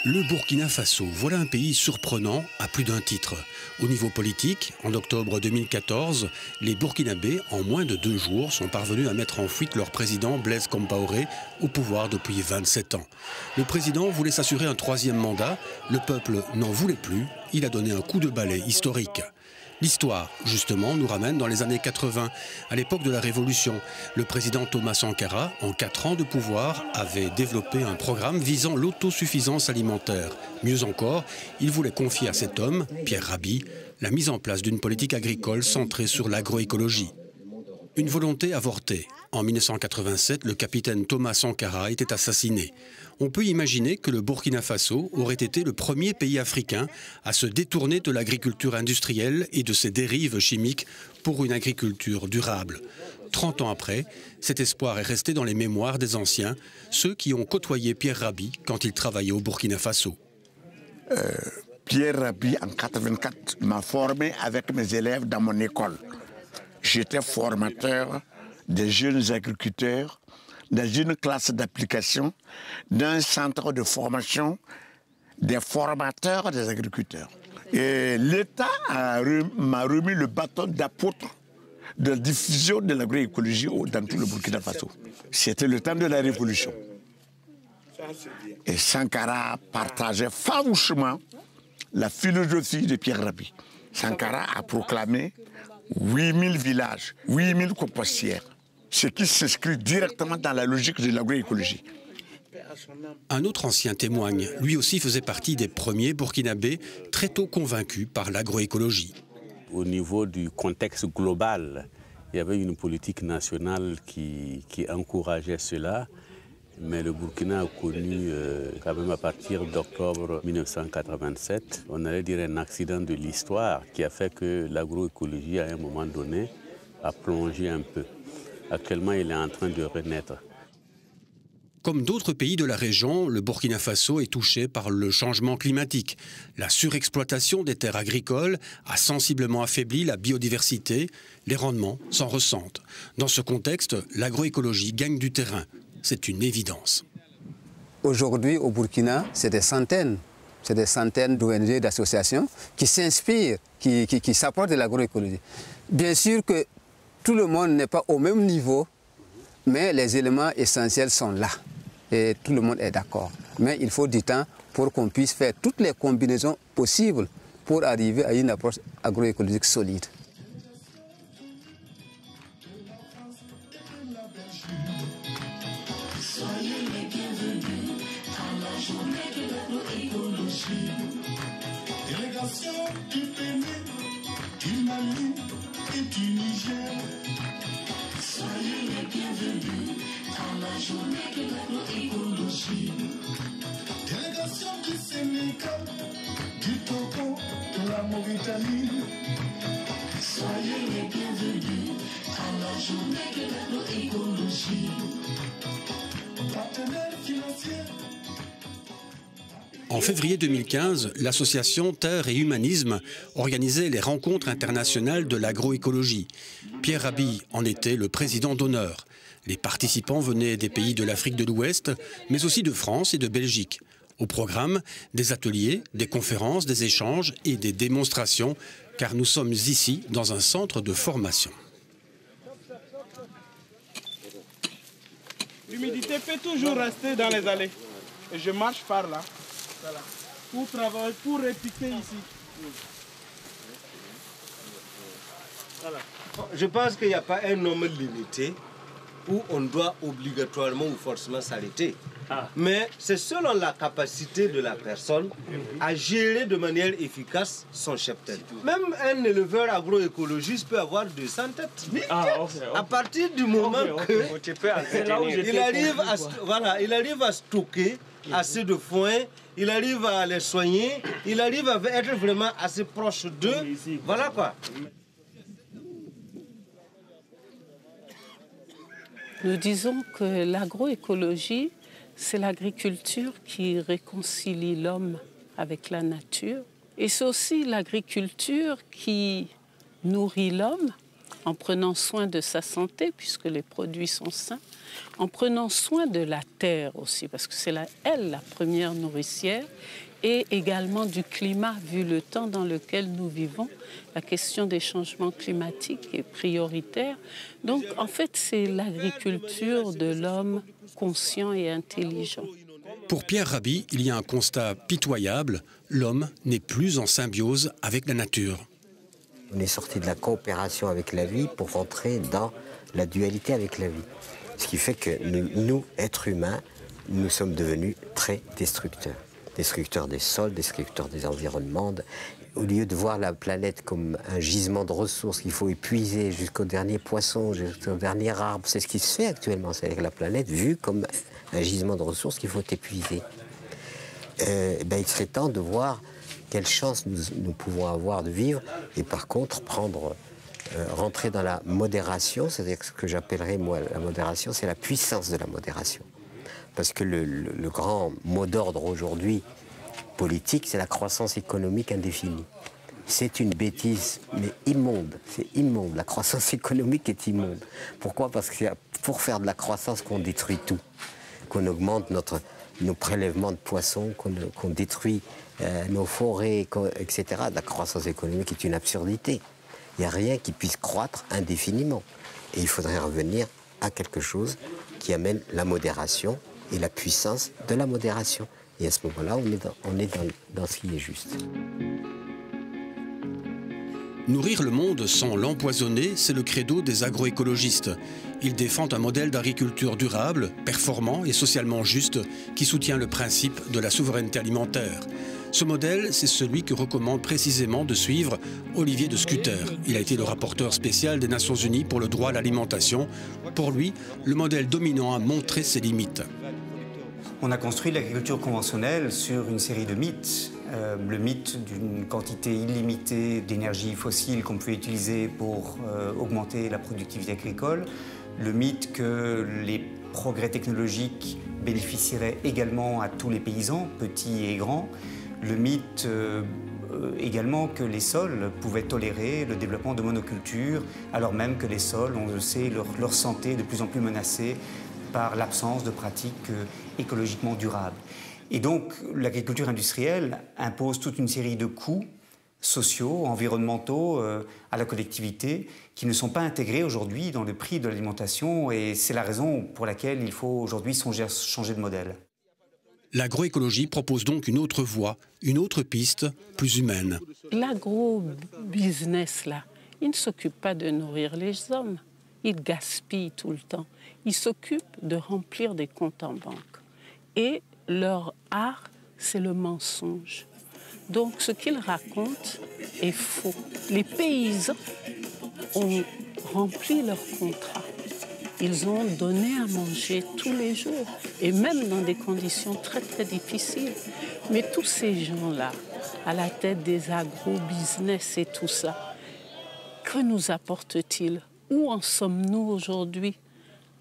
Le Burkina Faso, voilà un pays surprenant à plus d'un titre. Au niveau politique, en octobre 2014, les Burkinabés, en moins de 2 jours, sont parvenus à mettre en fuite leur président Blaise Compaoré, au pouvoir depuis 27 ans. Le président voulait s'assurer un 3e mandat, le peuple n'en voulait plus, il a donné un coup de balai historique. L'histoire, justement, nous ramène dans les années 80, à l'époque de la Révolution. Le président Thomas Sankara, en 4 ans de pouvoir, avait développé un programme visant l'autosuffisance alimentaire. Mieux encore, il voulait confier à cet homme, Pierre Rabhi, la mise en place d'une politique agricole centrée sur l'agroécologie. Une volonté avortée. En 1987, le capitaine Thomas Sankara était assassiné. On peut imaginer que le Burkina Faso aurait été le premier pays africain à se détourner de l'agriculture industrielle et de ses dérives chimiques pour une agriculture durable. 30 ans après, cet espoir est resté dans les mémoires des anciens, ceux qui ont côtoyé Pierre Rabhi quand il travaillait au Burkina Faso. Pierre Rabhi, en 1984, m'a formé avec mes élèves dans mon école. J'étais formateur des jeunes agriculteurs dans une classe d'application d'un centre de formation des formateurs des agriculteurs. Et l'État m'a remis le bâton d'apôtre de la diffusion de l'agroécologie dans tout le Burkina Faso. C'était le temps de la Révolution. Et Sankara partageait farouchement la philosophie de Pierre Rabhi. Sankara a proclamé 8000 villages, 8000 compostières, ce qui s'inscrit directement dans la logique de l'agroécologie. Un autre ancien témoigne, lui aussi faisait partie des premiers Burkinabés très tôt convaincus par l'agroécologie. Au niveau du contexte global, il y avait une politique nationale qui encourageait cela, mais le Burkina a connu, quand même à partir d'octobre 1987, on allait dire un accident de l'histoire qui a fait que l'agroécologie, à un moment donné, a plongé un peu. Actuellement, il est en train de renaître. Comme d'autres pays de la région, le Burkina Faso est touché par le changement climatique. La surexploitation des terres agricoles a sensiblement affaibli la biodiversité. Les rendements s'en ressentent. Dans ce contexte, l'agroécologie gagne du terrain. C'est une évidence. Aujourd'hui, au Burkina, c'est des centaines d'ONG, d'associations qui s'inspirent, qui s'apportent de l'agroécologie. Bien sûr que tout le monde n'est pas au même niveau, mais les éléments essentiels sont là. Et tout le monde est d'accord. Mais il faut du temps pour qu'on puisse faire toutes les combinaisons possibles pour arriver à une approche agroécologique solide. Soyez les bienvenus à la journée de l'agroécologie. Délégation du Bénin, du Mali et du Niger. Soyez les bienvenus à la journée de l'agroécologie. Délégation du Sénégal, du Togo, de la Mauritanie. Soyez les bienvenus à la journée de l'agroécologie. En février 2015, l'association Terre et Humanisme organisait les rencontres internationales de l'agroécologie. Pierre Rabhi en était le président d'honneur. Les participants venaient des pays de l'Afrique de l'Ouest, mais aussi de France et de Belgique. Au programme, des ateliers, des conférences, des échanges et des démonstrations, car nous sommes ici dans un centre de formation. L'humidité peut toujours rester dans les allées. Et je marche par là. Voilà. Pour travailler, pour répliquer ici. Voilà. Je pense qu'il n'y a pas un nombre limité où on doit obligatoirement ou forcément s'arrêter. Mais c'est selon la capacité de la personne à gérer de manière efficace son cheptel. Même un éleveur agroécologiste peut avoir 200 têtes. À partir du moment qu'il arrive à stocker assez de foin, il arrive à les soigner, il arrive à être vraiment assez proche d'eux. Voilà quoi. Nous disons que l'agroécologie, c'est l'agriculture qui réconcilie l'homme avec la nature. Et c'est aussi l'agriculture qui nourrit l'homme en prenant soin de sa santé, puisque les produits sont sains, en prenant soin de la terre aussi, parce que c'est elle la première nourricière, et également du climat, vu le temps dans lequel nous vivons. La question des changements climatiques est prioritaire. Donc, en fait, c'est l'agriculture de l'homme conscient et intelligent. Pour Pierre Rabhi, il y a un constat pitoyable. L'homme n'est plus en symbiose avec la nature. On est sorti de la coopération avec la vie pour rentrer dans la dualité avec la vie. Ce qui fait que nous, êtres humains, nous sommes devenus très destructeurs. Destructeurs des sols, destructeurs des environnements. Au lieu de voir la planète comme un gisement de ressources qu'il faut épuiser jusqu'au dernier poisson, jusqu'au dernier arbre, c'est ce qui se fait actuellement. C'est la planète vue comme un gisement de ressources qu'il faut épuiser. Il serait temps de voir quelle chance nous pouvons avoir de vivre et par contre rentrer dans la modération, c'est-à-dire ce que j'appellerais moi la modération, c'est la puissance de la modération. Parce que le grand mot d'ordre aujourd'hui politique, c'est la croissance économique indéfinie. C'est une bêtise, mais immonde. C'est immonde. La croissance économique est immonde. Pourquoi? Parce que c'est pour faire de la croissance qu'on détruit tout. Qu'on augmente nos prélèvements de poissons, qu'on détruit nos forêts, etc. La croissance économique est une absurdité. Il n'y a rien qui puisse croître indéfiniment. Et il faudrait revenir à quelque chose qui amène la modération et la puissance de la modération. Et à ce moment-là, on est dans ce qui est juste. Nourrir le monde sans l'empoisonner, c'est le credo des agroécologistes. Ils défendent un modèle d'agriculture durable, performant et socialement juste, qui soutient le principe de la souveraineté alimentaire. Ce modèle, c'est celui que recommande précisément de suivre Olivier de Scutter. Il a été le rapporteur spécial des Nations Unies pour le droit à l'alimentation. Pour lui, le modèle dominant a montré ses limites. On a construit l'agriculture conventionnelle sur une série de mythes. Le mythe d'une quantité illimitée d'énergie fossile qu'on peut utiliser pour augmenter la productivité agricole. Le mythe que les progrès technologiques bénéficieraient également à tous les paysans, petits et grands. Le mythe également que les sols pouvaient tolérer le développement de monocultures, alors même que les sols, on le sait, leur santé est de plus en plus menacée par l'absence de pratiques écologiquement durables. Et donc, l'agriculture industrielle impose toute une série de coûts sociaux, environnementaux à la collectivité qui ne sont pas intégrés aujourd'hui dans le prix de l'alimentation et c'est la raison pour laquelle il faut aujourd'hui songer à changer de modèle. L'agroécologie propose donc une autre voie, une autre piste, plus humaine. L'agro-business, là, il ne s'occupe pas de nourrir les hommes. Il gaspille tout le temps. Il s'occupe de remplir des comptes en banque. Et leur art, c'est le mensonge. Donc, ce qu'ils racontent est faux. Les paysans ont rempli leur contrat. Ils ont donné à manger tous les jours, et même dans des conditions très, très difficiles. Mais tous ces gens-là, à la tête des agro-business et tout ça, que nous apportent-ils? Où en sommes-nous aujourd'hui?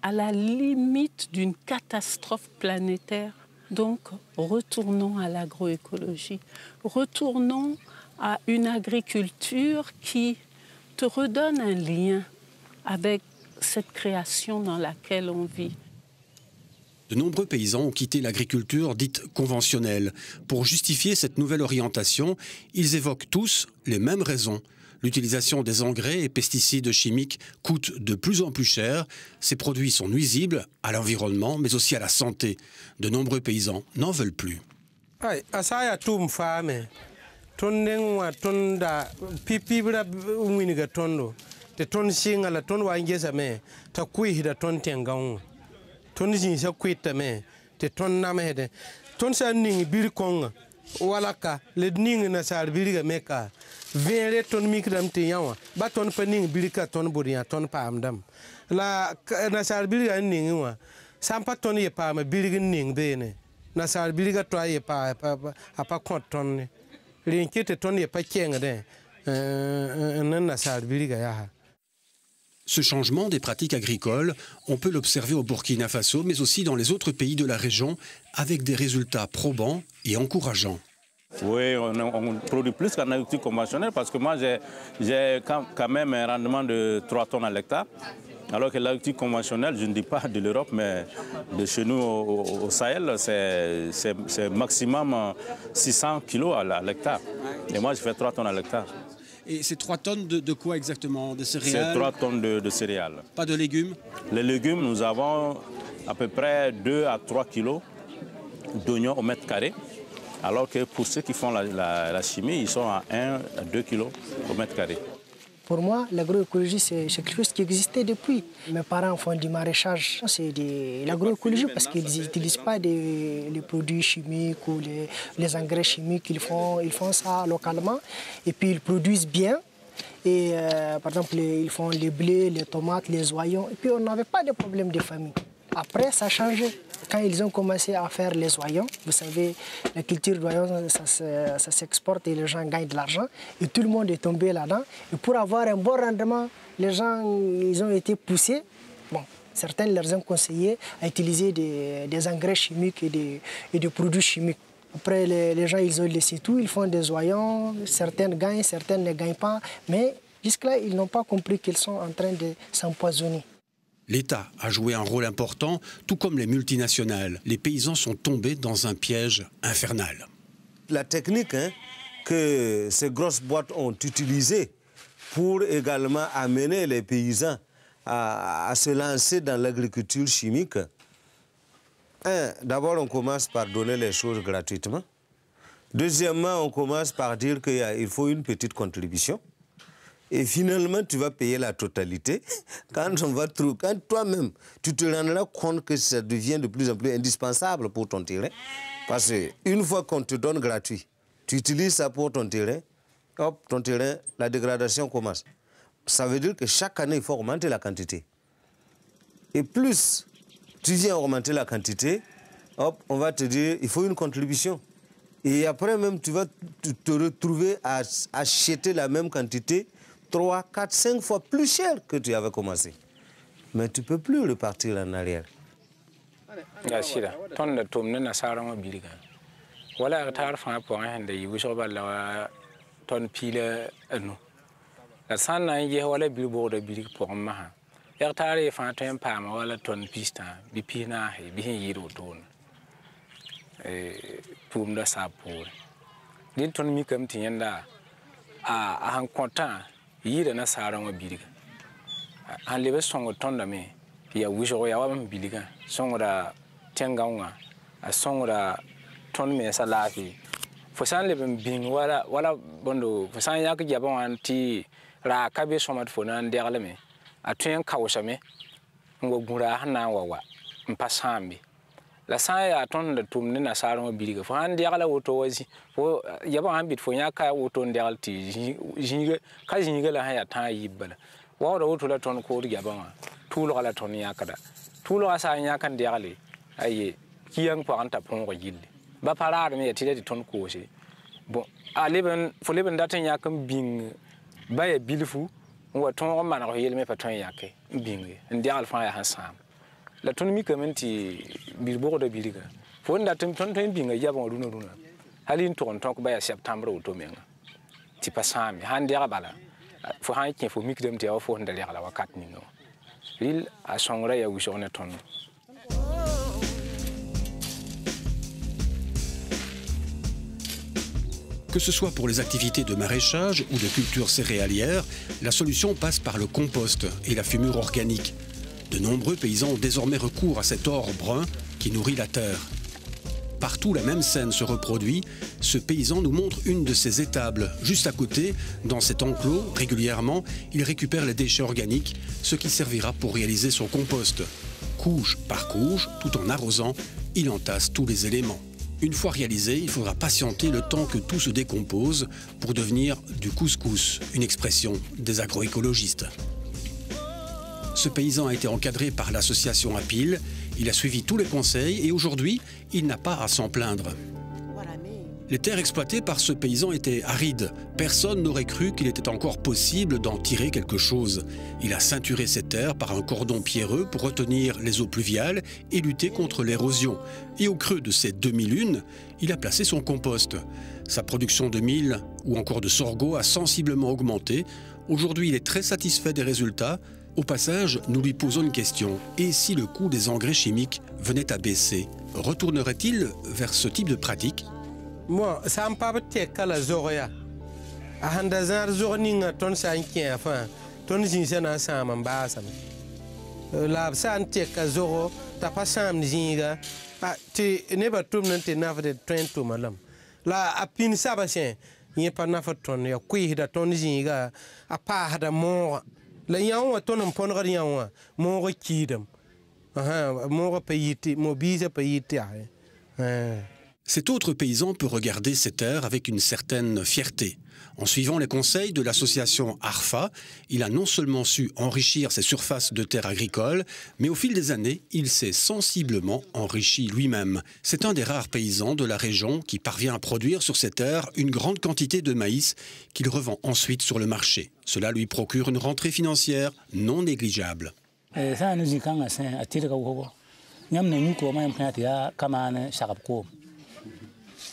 À la limite d'une catastrophe planétaire. Donc, retournons à l'agroécologie. Retournons à une agriculture qui te redonne un lien avec cette création dans laquelle on vit. De nombreux paysans ont quitté l'agriculture dite conventionnelle. Pour justifier cette nouvelle orientation, ils évoquent tous les mêmes raisons. L'utilisation des engrais et pesticides chimiques coûte de plus en plus cher. Ces produits sont nuisibles à l'environnement, mais aussi à la santé. De nombreux paysans n'en veulent plus. te ton singa la ton wangesa me ta kui da ton tengaung ton jin sa kuita me te ton namede ton sa ning bir konga walaka le ning na sar biriga meka vere ton mikram te yawa ba ton pa ning birika ton buriya ton pa amdam la na sar biriga ning wa sampa ton ye pa ma biriga ning bene na sar biriga to ye pa apa kon ton ne linkite ton ye pa kenga de na sar biriga ya. Ce changement des pratiques agricoles, on peut l'observer au Burkina Faso, mais aussi dans les autres pays de la région, avec des résultats probants et encourageants. Oui, on produit plus qu'en agriculture conventionnelle parce que moi j'ai quand même un rendement de 3 tonnes à l'hectare. Alors que l'agriculture conventionnelle, je ne dis pas de l'Europe, mais de chez nous au Sahel, c'est maximum 600 kilos à l'hectare. Et moi, je fais 3 tonnes à l'hectare. Et c'est 3 tonnes de quoi exactement? De céréales? C'est 3 tonnes de céréales. Pas de légumes? Les légumes, nous avons à peu près 2 à 3 kilos d'oignons au mètre carré. Alors que pour ceux qui font la chimie, ils sont à 1 à 2 kilos au mètre carré. Pour moi, l'agroécologie, c'est quelque chose qui existait depuis. Mes parents font du maraîchage. C'est de l'agroécologie parce qu'ils n'utilisent pas les produits chimiques ou les engrais chimiques. Ils font ça localement et puis ils produisent bien. Et par exemple, ils font les blés, les tomates, les oignons. Et puis on n'avait pas de problème de famille. Après, ça a changé. Quand ils ont commencé à faire les oignons, vous savez, la culture d'oignons, ça s'exporte et les gens gagnent de l'argent. Et tout le monde est tombé là-dedans. Et pour avoir un bon rendement, les gens, ils ont été poussés. Bon, certains leur ont conseillé à utiliser des engrais chimiques et des produits chimiques. Après, les gens, ils ont laissé tout. Ils font des oignons. Certains gagnent, certains ne gagnent pas. Mais jusque-là, ils n'ont pas compris qu'ils sont en train de s'empoisonner. L'État a joué un rôle important, tout comme les multinationales. Les paysans sont tombés dans un piège infernal. La technique que ces grosses boîtes ont utilisée pour également amener les paysans à se lancer dans l'agriculture chimique, d'abord on commence par donner les choses gratuitement. Deuxièmement, on commence par dire qu'il faut une petite contribution. Et finalement, tu vas payer la totalité. Quand toi-même, tu te rendras compte que ça devient de plus en plus indispensable pour ton terrain. Parce qu'une fois qu'on te donne gratuit, tu utilises ça pour ton terrain, hop, ton terrain, la dégradation commence. Ça veut dire que chaque année, il faut augmenter la quantité. Et plus tu viens augmenter la quantité, hop, on va te dire, il faut une contribution. Et après même, tu vas te retrouver à acheter la même quantité 3, 4, 5 fois plus cher que tu avais commencé. Mais tu ne peux plus repartir en arrière. yida na saran wa biliga han lebe songo tonda me ya wisho ya wa biliga songo da tengaunga a songo da ton me salafi fosan lebe bin wala bondo fosan yak jaba anti ra kabe somat fonan derle me a tuen kawsha me ngo gura hana wa mpasambi la saya ton da tumne na saran wa biliga fo han derla woto wazi fo yaba han bit fo nyaka woto ndel ti jinga ka jinga la haya ta yibala wa do woto la ton ko ri yaba tulo la ton yakada tulo asa nyaka ndele aye kiyang po anta pon ko yille ba parar me ti de ton ko se bon a leben fo leben daten yakam bing ba ya bilfu wa ton ko man ko yille me pa ton yake bingi ndel fa ya hasam la ton mi kamenti bilbo de biliga fo nda ton binga yaba runa halin ton ko ba ya septembre o to menga ti pasami hande ya bala fo han ki fo mikdem te fo ndale ala wakat ni no il a songra ya wishone ton. Que ce soit pour les activités de maraîchage ou de culture céréalière, la solution passe par le compost et la fumure organique. De nombreux paysans ont désormais recours à cet or brun qui nourrit la terre. Partout la même scène se reproduit, ce paysan nous montre une de ses étables. Juste à côté, dans cet enclos, régulièrement, il récupère les déchets organiques, ce qui servira pour réaliser son compost. Couche par couche, tout en arrosant, il entasse tous les éléments. Une fois réalisé, il faudra patienter le temps que tout se décompose pour devenir du couscous, une expression des agroécologistes. Ce paysan a été encadré par l'association APIL, il a suivi tous les conseils et aujourd'hui, il n'a pas à s'en plaindre. Les terres exploitées par ce paysan étaient arides. Personne n'aurait cru qu'il était encore possible d'en tirer quelque chose. Il a ceinturé ses terres par un cordon pierreux pour retenir les eaux pluviales et lutter contre l'érosion. Et au creux de ces 2000 lunes, il a placé son compost. Sa production de mil ou encore de sorgho a sensiblement augmenté. Aujourd'hui, il est très satisfait des résultats. Au passage, nous lui posons une question. Et si le coût des engrais chimiques venait à baisser, retournerait-il vers ce type de pratique ? Moi, ça me parle de la zoria. A handazar zorninga ton sankia fa ton zinsana sama mbasa. La sante ka zoro ta pasam zinga a ti neba tum nante nafde trento malam. La apin sabasen yen pa nafa ton ya kuida ton zinga a pa hada mo la yawa ton pon gar yawa mo kidam. Aha mo payiti mo biza payiti Cet autre paysan peut regarder ses terres avec une certaine fierté. En suivant les conseils de l'association ARFA, il a non seulement su enrichir ses surfaces de terres agricoles, mais au fil des années, il s'est sensiblement enrichi lui-même. C'est un des rares paysans de la région qui parvient à produire sur ses terres une grande quantité de maïs qu'il revend ensuite sur le marché. Cela lui procure une rentrée financière non négligeable.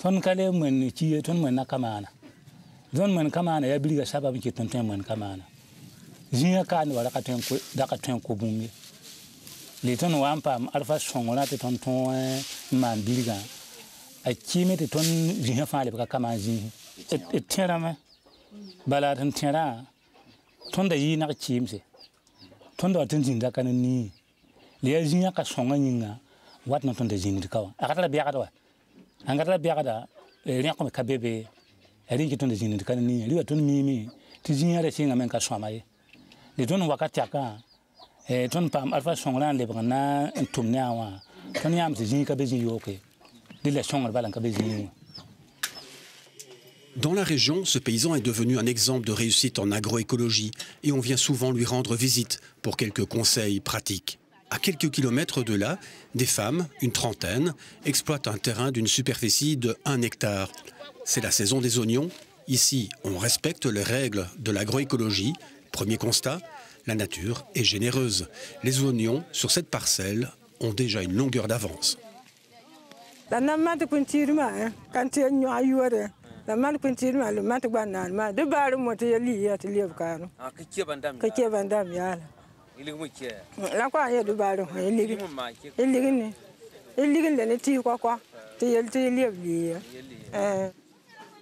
Ton kale mwen ki ton mwen na kamana don mwen kamana ya biliga sababu ki ton mwen kamana jinya kan wala ka ten ko bumye le ton wampa alfa songola te ton man biliga a kimi te ton jinya fa le ka kamana ji et tera ma bala tan tera ton da yi na kimse ton da tin jinda kan ni le jinya ka songa nyinga wat na ton da jinda ka akata biya ka angara biagada rien comme kabebe ari ki tonde jini kan ni liwa ton mimi ti jini ara singa men ka swamaye le ton wakati aka ton pam alfa songlan le bana tumne awa ton yam ti jini ka be jini yoke dile songal balan ka be jini. Dans la région, ce paysan est devenu un exemple de réussite en agroécologie et on vient souvent lui rendre visite pour quelques conseils pratiques. À quelques kilomètres de là, des femmes, une trentaine, exploitent un terrain d'une superficie de 1 hectare. C'est la saison des oignons. Ici, on respecte les règles de l'agroécologie. Premier constat, la nature est généreuse. Les oignons, sur cette parcelle, ont déjà une longueur d'avance.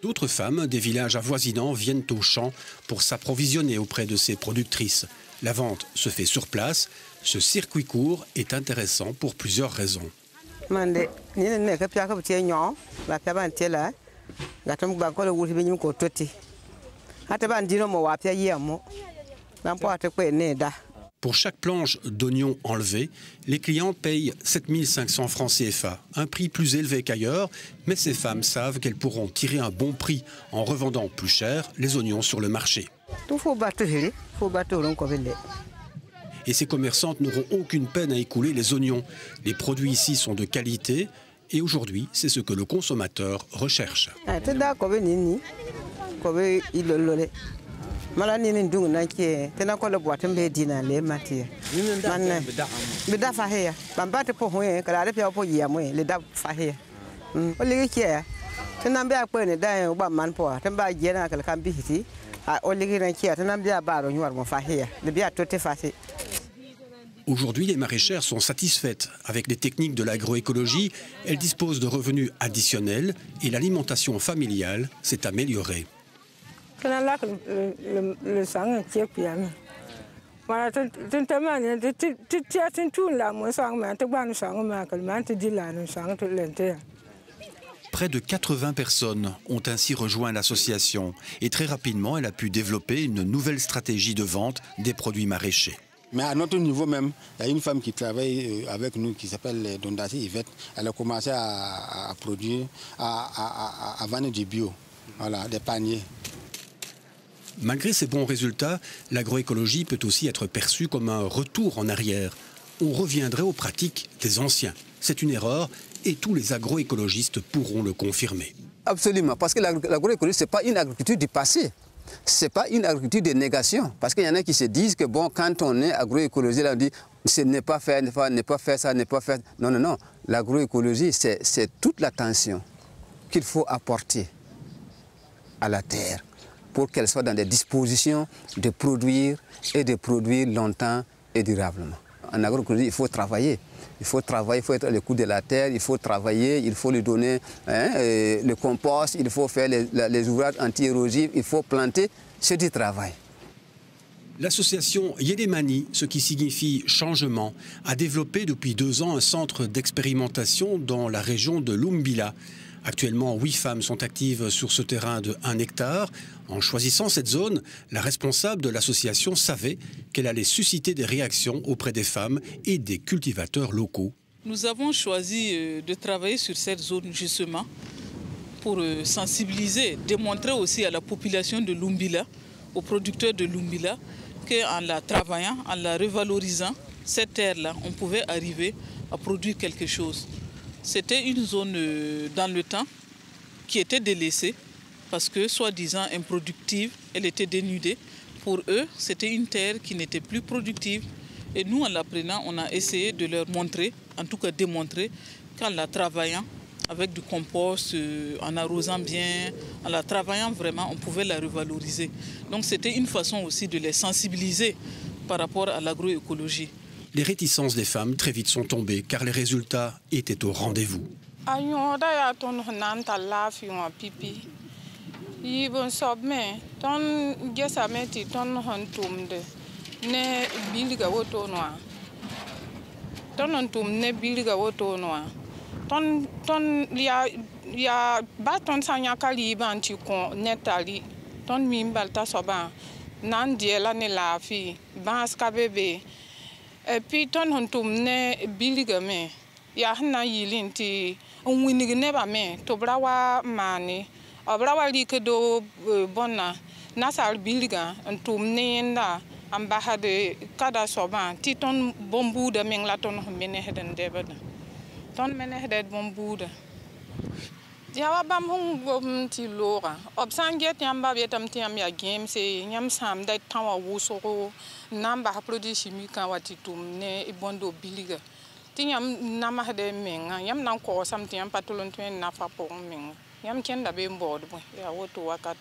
D'autres femmes des villages avoisinants viennent au champ pour s'approvisionner auprès de ces productrices. La vente se fait sur place. Ce circuit court est intéressant pour plusieurs raisons. Pour chaque planche d'oignons enlevée, les clients payent 7 500 francs CFA, un prix plus élevé qu'ailleurs, mais ces femmes savent qu'elles pourront tirer un bon prix en revendant plus cher les oignons sur le marché. Et ces commerçantes n'auront aucune peine à écouler les oignons. Les produits ici sont de qualité et aujourd'hui, c'est ce que le consommateur recherche. Aujourd'hui, les maraîchères sont satisfaites. Avec les techniques de l'agroécologie, elles disposent de revenus additionnels et l'alimentation familiale s'est améliorée. Près de 80 personnes ont ainsi rejoint l'association et très rapidement, elle a pu développer une nouvelle stratégie de vente des produits maraîchers. Mais à notre niveau même, il y a une femme qui travaille avec nous qui s'appelle Dondasi Yvette. Elle a commencé à produire, à vendre du bio, voilà, des paniers. Malgré ces bons résultats, l'agroécologie peut aussi être perçue comme un retour en arrière. On reviendrait aux pratiques des anciens. C'est une erreur et tous les agroécologistes pourront le confirmer. Absolument, parce que l'agroécologie, ce n'est pas une agriculture du passé. Ce n'est pas une agriculture de négation. Parce qu'il y en a qui se disent que bon, quand on est agroécologie, là, on dit ce n'est pas faire, ne pas faire ça, ne pas faire. Non, non, non. L'agroécologie, c'est toute l'attention qu'il faut apporter à la terre pour qu'elle soit dans des dispositions de produire et de produire longtemps et durablement. En agroécologie, il faut travailler. Il faut travailler, il faut être à l'écoute de la terre, il faut travailler, il faut lui donner le compost, il faut faire les ouvrages anti-érosifs, il faut planter, c'est du travail. L'association Yélémani, ce qui signifie changement, a développé depuis 2 ans un centre d'expérimentation dans la région de Lumbila. Actuellement, 8 femmes sont actives sur ce terrain de 1 hectare. En choisissant cette zone, la responsable de l'association savait qu'elle allait susciter des réactions auprès des femmes et des cultivateurs locaux. Nous avons choisi de travailler sur cette zone justement pour sensibiliser, démontrer aussi à la population de Lumbila, aux producteurs de Lumbila, qu'en la travaillant, en la revalorisant, cette terre-là, on pouvait arriver à produire quelque chose. C'était une zone dans le temps qui était délaissée parce que, soi-disant improductive, elle était dénudée. Pour eux, c'était une terre qui n'était plus productive. Et nous, en l'apprenant, on a essayé de leur montrer, en tout cas démontrer, qu'en la travaillant avec du compost, en arrosant bien, en la travaillant vraiment, on pouvait la revaloriser. Donc c'était une façon aussi de les sensibiliser par rapport à l'agroécologie. Les réticences des femmes très vite sont tombées car les résultats étaient au rendez-vous. Et puis, ton ne bilgame, ya na yilinti, on winnigne ba me, to brawa mani, a brawa do bona, nasal bilga, and to nenda, and bahade kada soban, titon bombu de menglaton menehead and debed. Ton menehead bombuda. Yawabam hung gom ti lora. Obsanget yamba betam tiam ya game say yam sam that tower wusoro number produce chimique watitum ne bondo biliga. Tiam nama de menga yam nan ko something yam patulon twen nafa pour ming. Yam kenda be board ya woto wakat.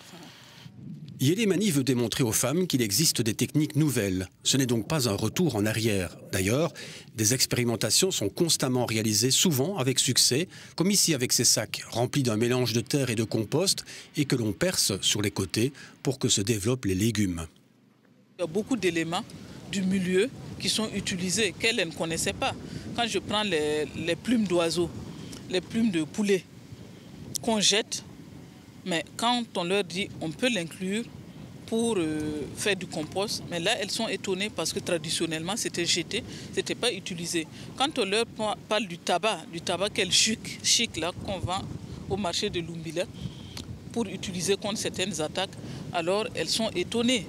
Yélémani veut démontrer aux femmes qu'il existe des techniques nouvelles. Ce n'est donc pas un retour en arrière. D'ailleurs, des expérimentations sont constamment réalisées, souvent avec succès, comme ici avec ces sacs remplis d'un mélange de terre et de compost et que l'on perce sur les côtés pour que se développent les légumes. Il y a beaucoup d'éléments du milieu qui sont utilisés, qu'elle ne connaissait pas. Quand je prends les plumes d'oiseaux, les plumes de poulet qu'on jette, mais quand on leur dit on peut l'inclure pour faire du compost, mais là elles sont étonnées parce que traditionnellement c'était jeté, c'était pas utilisé. Quand on leur parle du tabac qu'elle chic là qu'on vend au marché de Lumbila pour utiliser contre certaines attaques, alors elles sont étonnées.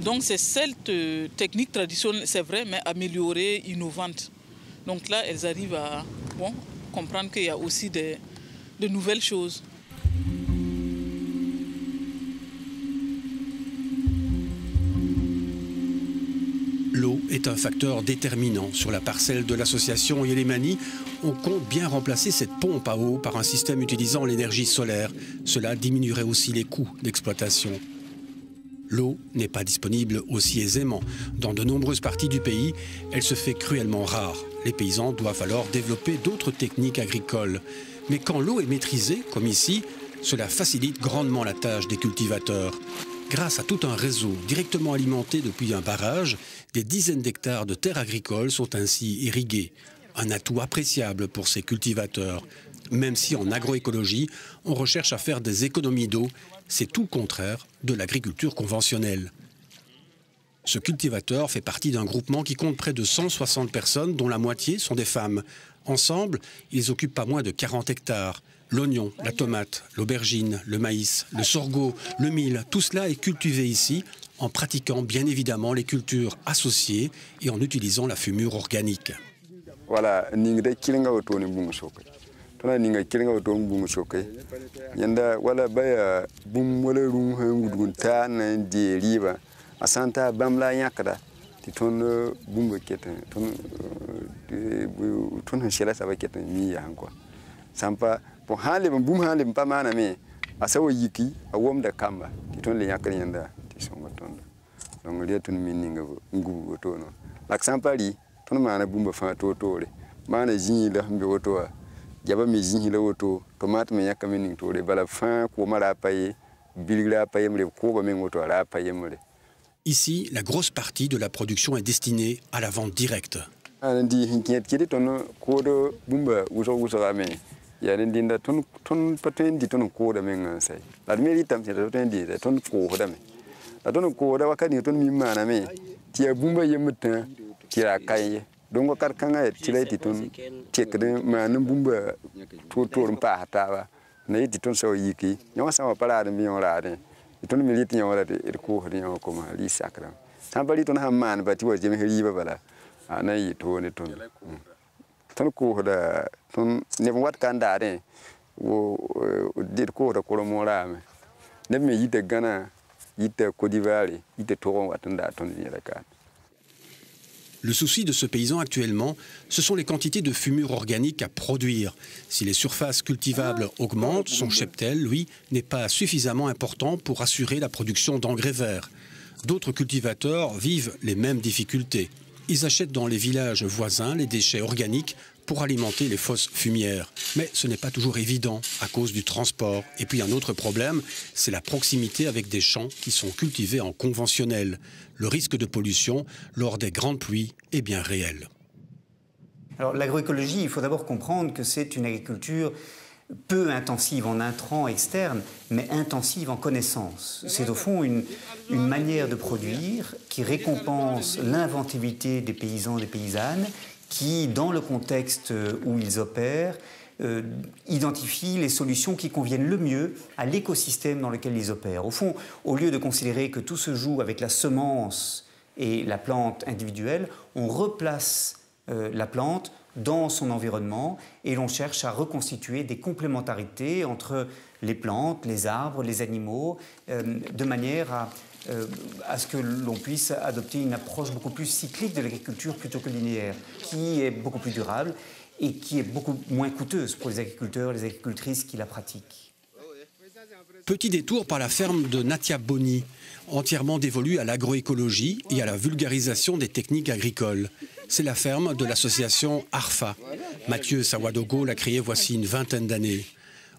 Donc c'est cette technique traditionnelle, c'est vrai, mais améliorée, innovante. Donc là elles arrivent à comprendre qu'il y a aussi de nouvelles choses. L'eau est un facteur déterminant. Sur la parcelle de l'association Yélémani, on compte bien remplacer cette pompe à eau par un système utilisant l'énergie solaire. Cela diminuerait aussi les coûts d'exploitation. L'eau n'est pas disponible aussi aisément. Dans de nombreuses parties du pays, elle se fait cruellement rare. Les paysans doivent alors développer d'autres techniques agricoles. Mais quand l'eau est maîtrisée, comme ici, cela facilite grandement la tâche des cultivateurs. Grâce à tout un réseau directement alimenté depuis un barrage, des dizaines d'hectares de terres agricoles sont ainsi irrigués. Un atout appréciable pour ces cultivateurs. Même si en agroécologie, on recherche à faire des économies d'eau, c'est tout le contraire de l'agriculture conventionnelle. Ce cultivateur fait partie d'un groupement qui compte près de 160 personnes, dont la moitié sont des femmes. Ensemble, ils occupent pas moins de 40 hectares. L'oignon, la tomate, l'aubergine, le maïs, le sorgho, le mil, tout cela est cultivé ici en pratiquant bien évidemment les cultures associées et en utilisant la fumure organique. Voilà, ningde kilinga otoni bungu sokwe. tona ninga kilinga oto bum shokai yanda wala baya bum wala rum hangudun ta na di riba asanta bamla yakada ti ton bum keten ton shela sa keten mi ya hanko sampa po hale bum hale pa mana me asawo yiki awom da kamba ti ton le yakari yanda ti songo ton donc le ton mi ninga ngu oto no lak sampa ri ton mana bum fa to tore mana jini la mbe oto jaba mi jini la oto tomate me yakami ning tore bala fa ko mara paye bilgra paye me ko ba me oto la paye me. Ici, la grosse partie de la production est destinée à la vente directe. Ton milite nyawara de ko hodi nyaw ko ma li sakra tambali ton hamman bati wa jemi riba bala anayi to ne ton ko hoda ton ne wat kan dare wo dir ko da ko mora me ne me yite Ghana yite Côte d'Ivoire yite to watanda ton ni raka. Le souci de ce paysan actuellement, ce sont les quantités de fumure organique à produire. Si les surfaces cultivables augmentent, son cheptel, lui, n'est pas suffisamment important pour assurer la production d'engrais verts. D'autres cultivateurs vivent les mêmes difficultés. Ils achètent dans les villages voisins les déchets organiques pour alimenter les fosses fumières. Mais ce n'est pas toujours évident à cause du transport. Et puis un autre problème, c'est la proximité avec des champs qui sont cultivés en conventionnel. Le risque de pollution lors des grandes pluies est bien réel. Alors l'agroécologie, il faut d'abord comprendre que c'est une agriculture peu intensive en intrants externes, mais intensive en connaissances. C'est au fond une manière de produire qui récompense l'inventivité des paysans, des paysannes, qui, dans le contexte où ils opèrent, identifient les solutions qui conviennent le mieux à l'écosystème dans lequel ils opèrent. Au fond, au lieu de considérer que tout se joue avec la semence et la plante individuelle, on replace la plante dans son environnement et l'on cherche à reconstituer des complémentarités entre les plantes, les arbres, les animaux, de manière à ce que l'on puisse adopter une approche beaucoup plus cyclique de l'agriculture plutôt que linéaire, qui est beaucoup plus durable et qui est beaucoup moins coûteuse pour les agriculteurs et les agricultrices qui la pratiquent. Petit détour par la ferme de Natia Boni, entièrement dévolue à l'agroécologie et à la vulgarisation des techniques agricoles. C'est la ferme de l'association ARFA. Mathieu Sawadogo l'a créée voici une vingtaine d'années.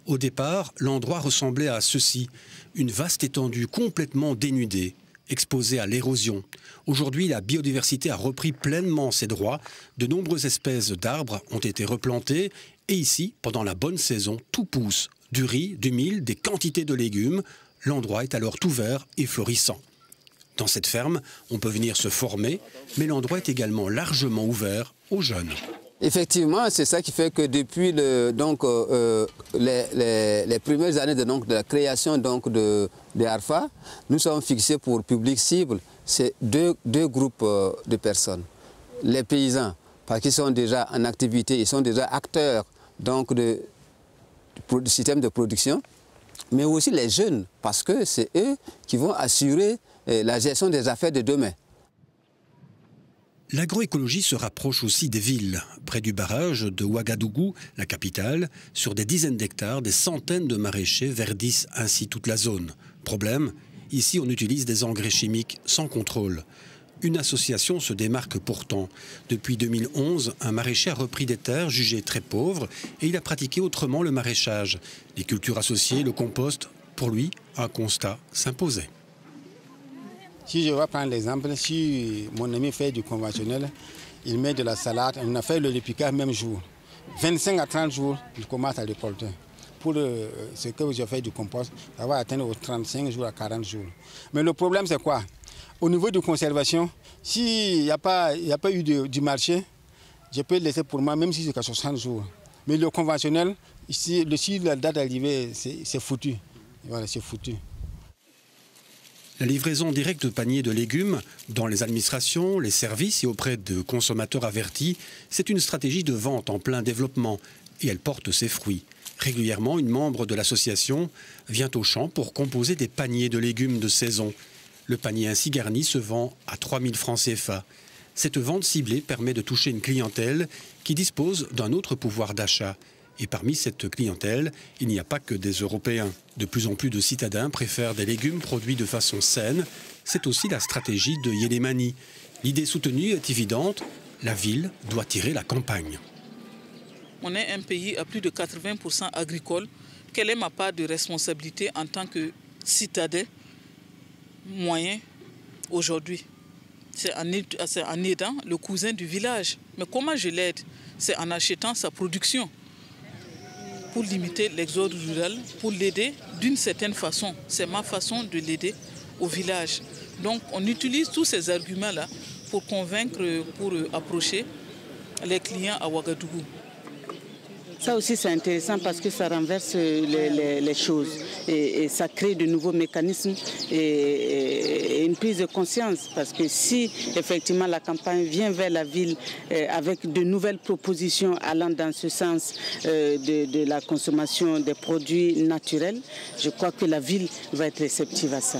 Au départ, l'endroit ressemblait à ceci, une vaste étendue complètement dénudée, exposée à l'érosion. Aujourd'hui, la biodiversité a repris pleinement ses droits. De nombreuses espèces d'arbres ont été replantées et ici, pendant la bonne saison, tout pousse. Du riz, du mil, des quantités de légumes. L'endroit est alors tout vert et florissant. Dans cette ferme, on peut venir se former, mais l'endroit est également largement ouvert aux jeunes. Effectivement, c'est ça qui fait que depuis les premières années de la création de ARFA, nous sommes fixés pour public cible, c'est deux groupes de personnes. Les paysans, parce qu'ils sont déjà en activité, ils sont déjà acteurs du système de production, mais aussi les jeunes, parce que c'est eux qui vont assurer la gestion des affaires de demain. L'agroécologie se rapproche aussi des villes. Près du barrage de Ouagadougou, la capitale, sur des dizaines d'hectares, des centaines de maraîchers verdissent ainsi toute la zone. Problème, ici on utilise des engrais chimiques sans contrôle. Une association se démarque pourtant. Depuis 2011, un maraîcher a repris des terres jugées très pauvres et il a pratiqué autrement le maraîchage. Les cultures associées, le compost, pour lui, un constat s'imposait. Si je vais prendre l'exemple, si mon ami fait du conventionnel, il met de la salade, on a fait le repiquage même jour. 25 à 30 jours, il commence à récolter. Pour ce que j'ai fait du compost, ça va atteindre aux 35 jours à 40 jours. Mais le problème, c'est quoi? Au niveau de conservation, s'il n'y a pas eu du marché, je peux le laisser pour moi, même si c'est qu'à 60 jours. Mais le conventionnel, si la date d'arrivée, c'est foutu. Voilà, c'est foutu. La livraison directe de paniers de légumes dans les administrations, les services et auprès de consommateurs avertis, c'est une stratégie de vente en plein développement. et elle porte ses fruits. Régulièrement, une membre de l'association vient au champ pour composer des paniers de légumes de saison. Le panier ainsi garni se vend à 3 000 francs CFA. Cette vente ciblée permet de toucher une clientèle qui dispose d'un autre pouvoir d'achat. Et parmi cette clientèle, il n'y a pas que des Européens. De plus en plus de citadins préfèrent des légumes produits de façon saine. C'est aussi la stratégie de Yelemani. L'idée soutenue est évidente, la ville doit tirer la campagne. On est un pays à plus de 80% agricole. Quelle est ma part de responsabilité en tant que citadin moyen aujourd'hui? C'est en aidant le cousin du village. Mais comment je l'aide? C'est en achetant sa production pour limiter l'exode rural, pour l'aider d'une certaine façon. C'est ma façon de l'aider au village. Donc on utilise tous ces arguments-là pour convaincre, pour approcher les clients à Ouagadougou. Ça aussi c'est intéressant parce que ça renverse les choses et ça crée de nouveaux mécanismes et une prise de conscience, parce que si effectivement la campagne vient vers la ville avec de nouvelles propositions allant dans ce sens de la consommation des produits naturels, je crois que la ville va être réceptive à ça.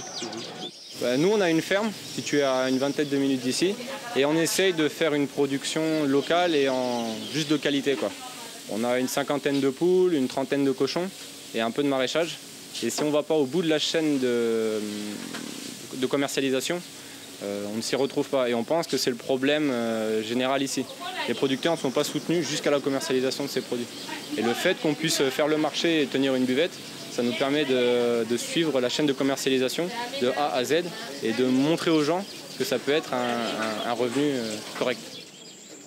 Nous, on a une ferme située à une vingtaine de minutes d'ici et on essaye de faire une production locale et juste de qualité, quoi. On a une 50aine de poules, une 30aine de cochons et un peu de maraîchage. Et si on ne va pas au bout de la chaîne de commercialisation, on ne s'y retrouve pas. Et on pense que c'est le problème général ici. Les producteurs ne sont pas soutenus jusqu'à la commercialisation de ces produits. Et le fait qu'on puisse faire le marché et tenir une buvette, ça nous permet de suivre la chaîne de commercialisation de A à Z et de montrer aux gens que ça peut être un revenu correct.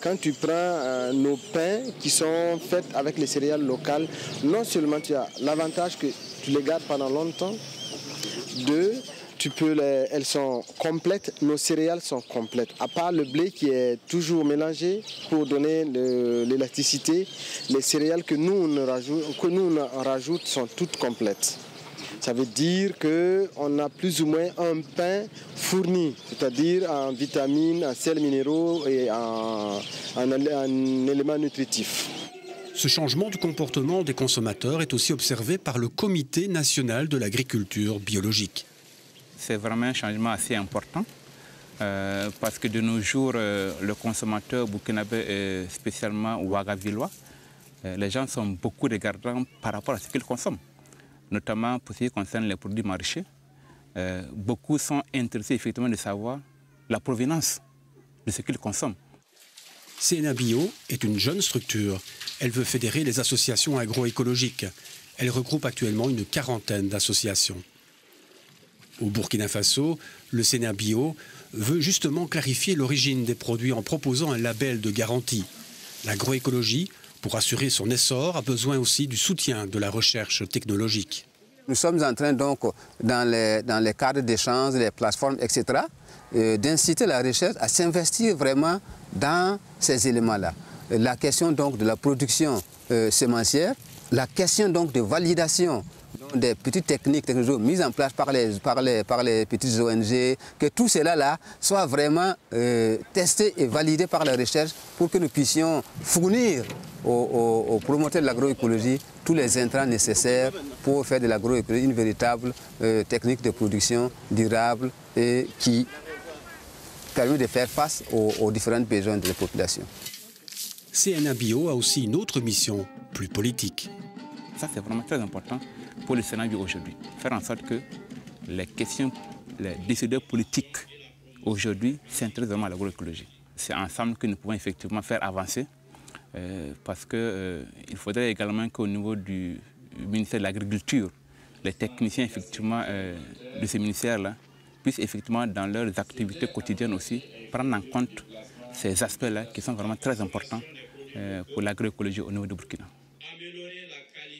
Quand tu prends nos pains qui sont faits avec les céréales locales, non seulement tu as l'avantage que tu les gardes pendant longtemps, deux, elles sont complètes, nos céréales sont complètes. À part le blé qui est toujours mélangé pour donner l'élasticité, les céréales que nous on rajoute sont toutes complètes. Ça veut dire qu'on a plus ou moins un pain fourni, c'est-à-dire en vitamines, en sels minéraux et en éléments nutritifs. Ce changement de comportement des consommateurs est aussi observé par le Comité national de l'agriculture biologique. C'est vraiment un changement assez important parce que de nos jours, le consommateur burkinabé, spécialement ouagavillois, les gens sont beaucoup regardants par rapport à ce qu'ils consomment. Notamment pour ce qui concerne les produits maraîchers. Beaucoup sont intéressés effectivement de savoir la provenance de ce qu'ils consomment. CNA Bio est une jeune structure. Elle veut fédérer les associations agroécologiques. Elle regroupe actuellement une 40aine d'associations. Au Burkina Faso, le CNA Bio veut justement clarifier l'origine des produits en proposant un label de garantie. L'agroécologie, pour assurer son essor, a besoin aussi du soutien de la recherche technologique. Nous sommes en train donc, dans les cadres d'échange, les plateformes, etc., d'inciter la recherche à s'investir vraiment dans ces éléments-là. La question donc de la production sémencière, la question donc de validation des petites techniques mises en place par les petites ONG, que tout cela soit vraiment testé et validé par la recherche pour que nous puissions fournir aux promoteurs de l'agroécologie tous les intrants nécessaires pour faire de l'agroécologie une véritable technique de production durable et qui permet de faire face aux différents besoins de la population. CNA Bio a aussi une autre mission, plus politique. Ça, c'est vraiment très important pour le CNA Bio aujourd'hui. Faire en sorte que les décideurs politiques aujourd'hui s'intéressent vraiment à l'agroécologie. C'est ensemble que nous pouvons effectivement faire avancer parce qu'il faudrait également qu'au niveau du ministère de l'Agriculture, les techniciens effectivement de ces ministères-là puissent effectivement dans leurs activités quotidiennes aussi prendre en compte ces aspects-là qui sont vraiment très importants pour l'agroécologie au niveau du Burkina.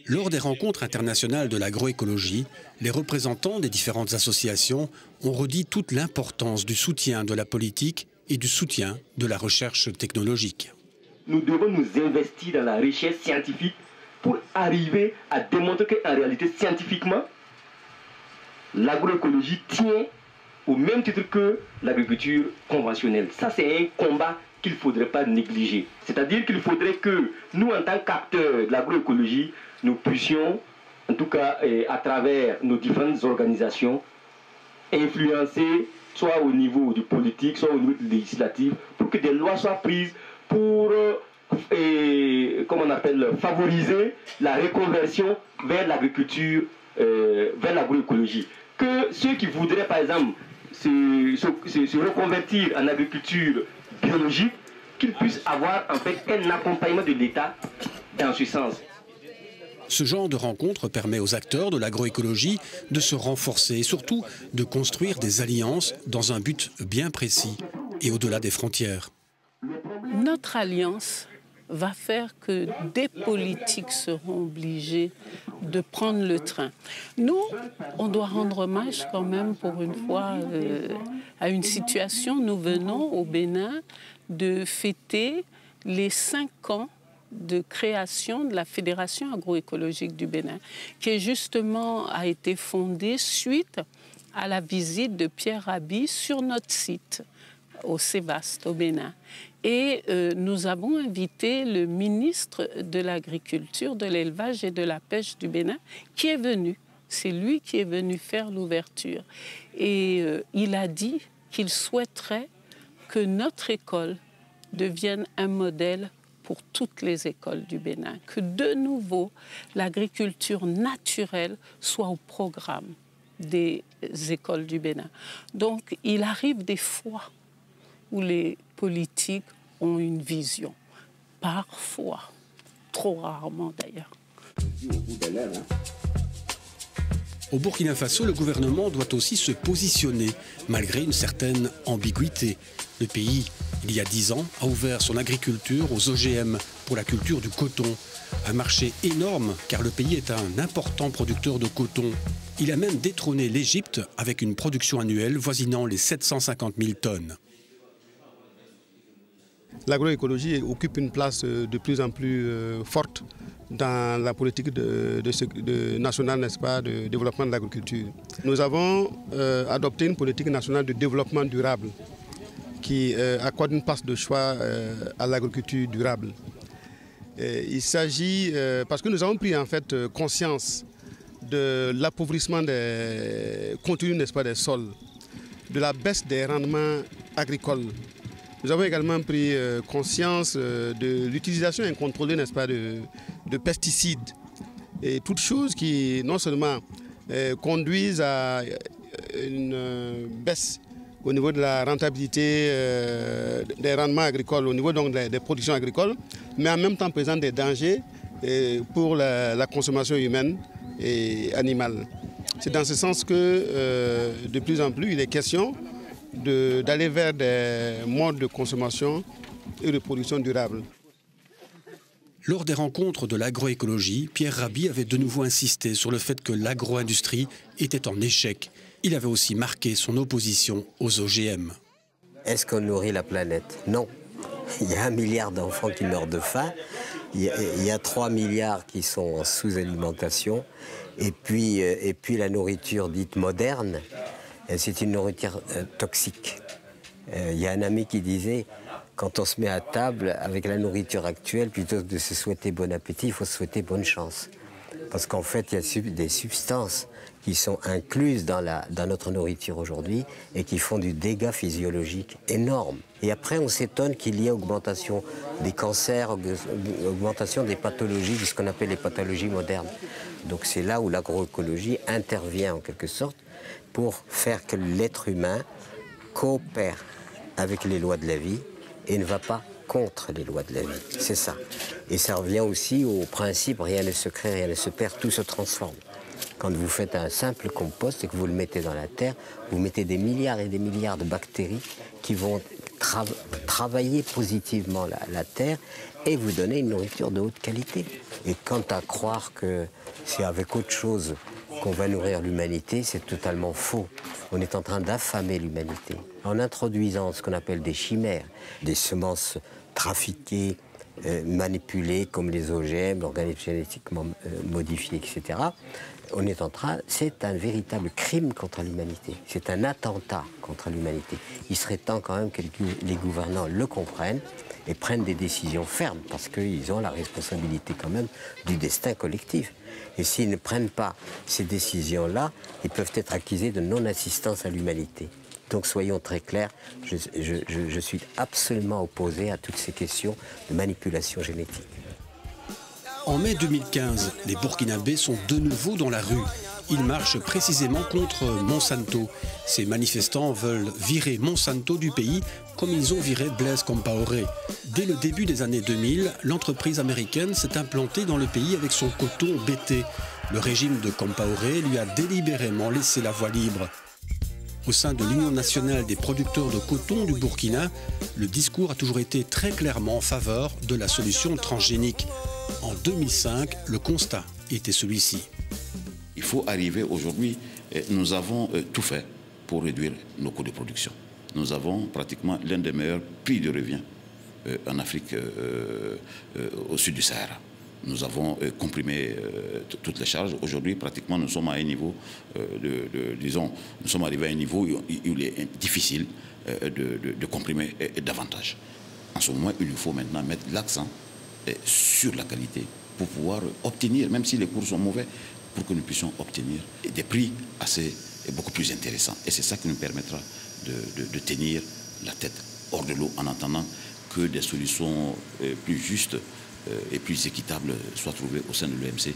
Lors des rencontres internationales de l'agroécologie, les représentants des différentes associations ont redit toute l'importance du soutien de la politique et du soutien de la recherche technologique. Nous devons nous investir dans la recherche scientifique pour arriver à démontrer qu'en réalité, scientifiquement, l'agroécologie tient au même titre que l'agriculture conventionnelle. Ça, c'est un combat qu'il ne faudrait pas négliger. C'est-à-dire qu'il faudrait que nous, en tant qu'acteurs de l'agroécologie, nous puissions, en tout cas à travers nos différentes organisations, influencer, soit au niveau du politique, soit au niveau du législatif, pour que des lois soient prises pour comment on appelle, favoriser la reconversion vers l'agriculture, vers l'agroécologie. Que ceux qui voudraient, par exemple, se reconvertir en agriculture biologique, qu'ils puissent avoir en fait un accompagnement de l'État dans ce sens. Ce genre de rencontre permet aux acteurs de l'agroécologie de se renforcer et surtout de construire des alliances dans un but bien précis et au-delà des frontières. Notre alliance va faire que des politiques seront obligés de prendre le train. Nous, on doit rendre hommage quand même pour une fois à une situation. Nous venons au Bénin de fêter les 5 ans de création de la Fédération agroécologique du Bénin, qui justement a été fondée suite à la visite de Pierre Rabhi sur notre site au Sévaste, au Bénin. Et nous avons invité le ministre de l'Agriculture, de l'Élevage et de la Pêche du Bénin, qui est venu. C'est lui qui est venu faire l'ouverture. Et il a dit qu'il souhaiterait que notre école devienne un modèle pour toutes les écoles du Bénin, que de nouveau l'agriculture naturelle soit au programme des écoles du Bénin. Donc il arrive des fois où les politiques ont une vision, parfois, trop rarement d'ailleurs. Au Burkina Faso, le gouvernement doit aussi se positionner, malgré une certaine ambiguïté. Le pays, il y a 10 ans, a ouvert son agriculture aux OGM pour la culture du coton. Un marché énorme, car le pays est un important producteur de coton. Il a même détrôné l'Égypte avec une production annuelle voisinant les 750 000 tonnes. L'agroécologie occupe une place de plus en plus forte dans la politique nationale, n'est-ce pas, de développement de l'agriculture. Nous avons adopté une politique nationale de développement durable qui accorde une place de choix à l'agriculture durable. Il s'agit, parce que nous avons pris en fait conscience de l'appauvrissement continu, n'est-ce pas, des sols, de la baisse des rendements agricoles. Nous avons également pris conscience de l'utilisation incontrôlée, n'est-ce pas, de pesticides et toutes choses qui non seulement conduisent à une baisse au niveau de la rentabilité des rendements agricoles, au niveau donc des productions agricoles, mais en même temps présentent des dangers pour la consommation humaine et animale. C'est dans ce sens que de plus en plus il est question d'aller vers des modes de consommation et de production durable. Lors des rencontres de l'agroécologie, Pierre Rabhi avait de nouveau insisté sur le fait que l'agro-industrie était en échec. Il avait aussi marqué son opposition aux OGM. Est-ce qu'on nourrit la planète? Non. Il y a 1 milliard d'enfants qui meurent de faim. Il y a 3 milliards qui sont en sous-alimentation. Et puis la nourriture dite moderne, c'est une nourriture toxique. Il y a un ami qui disait, quand on se met à table avec la nourriture actuelle, plutôt que de se souhaiter bon appétit, il faut se souhaiter bonne chance. Parce qu'en fait, il y a des substances qui sont incluses dans notre nourriture aujourd'hui et qui font du dégât physiologique énorme. Et après, on s'étonne qu'il y ait augmentation des cancers, augmentation des pathologies, de ce qu'on appelle les pathologies modernes. Donc c'est là où l'agroécologie intervient en quelque sorte pour faire que l'être humain coopère avec les lois de la vie et ne va pas contre les lois de la vie. C'est ça. Et ça revient aussi au principe, rien ne se crée, rien ne se perd, tout se transforme. Quand vous faites un simple compost et que vous le mettez dans la terre, vous mettez des milliards et des milliards de bactéries qui vont travailler positivement la terre et vous donner une nourriture de haute qualité. Et quant à croire que c'est avec autre chose qu'on va nourrir l'humanité, c'est totalement faux. On est en train d'affamer l'humanité. En introduisant ce qu'on appelle des chimères, des semences trafiquées, manipulées comme les OGM, l'organisme génétiquement modifié, etc., on est en train, c'est un véritable crime contre l'humanité. C'est un attentat contre l'humanité. Il serait temps quand même que les gouvernants le comprennent et prennent des décisions fermes, parce qu'ils ont la responsabilité quand même du destin collectif. Et s'ils ne prennent pas ces décisions-là, ils peuvent être accusés de non-assistance à l'humanité. Donc soyons très clairs, je suis absolument opposé à toutes ces questions de manipulation génétique. En mai 2015, les Burkinabés sont de nouveau dans la rue. Ils marchent précisément contre Monsanto. Ces manifestants veulent virer Monsanto du pays comme ils ont viré Blaise Compaoré. Dès le début des années 2000, l'entreprise américaine s'est implantée dans le pays avec son coton BT. Le régime de Compaoré lui a délibérément laissé la voie libre. Au sein de l'Union nationale des producteurs de coton du Burkina, le discours a toujours été très clairement en faveur de la solution transgénique. En 2005, le constat était celui-ci. Il faut arriver aujourd'hui, nous avons tout fait pour réduire nos coûts de production. Nous avons pratiquement l'un des meilleurs prix de revient en Afrique au sud du Sahara. Nous avons comprimé toutes les charges. Aujourd'hui, pratiquement, nous sommes à un niveau, disons, nous sommes arrivés à un niveau où il est difficile de comprimer davantage. En ce moment, il nous faut maintenant mettre l'accent sur la qualité pour pouvoir obtenir, même si les cours sont mauvais, pour que nous puissions obtenir des prix beaucoup plus intéressants. Et c'est ça qui nous permettra de tenir la tête hors de l'eau en attendant que des solutions plus justes et plus équitables soient trouvées au sein de l'OMC.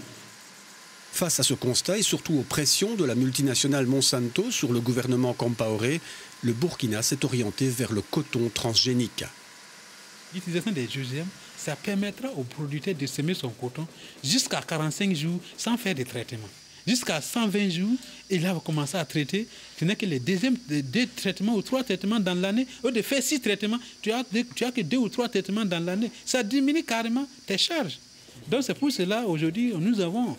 Face à ce constat et surtout aux pressions de la multinationale Monsanto sur le gouvernement Compaoré, le Burkina s'est orienté vers le coton transgénique. L'utilisation des OGM, ça permettra aux producteurs de semer son coton jusqu'à 45 jours sans faire de traitement. Jusqu'à 120 jours, il va commencer à traiter. Ce n'est que les deux traitements ou 3 traitements dans l'année. Au lieu de faire 6 traitements, tu as que 2 ou 3 traitements dans l'année. Ça diminue carrément tes charges. Donc c'est pour cela, aujourd'hui, nous avons,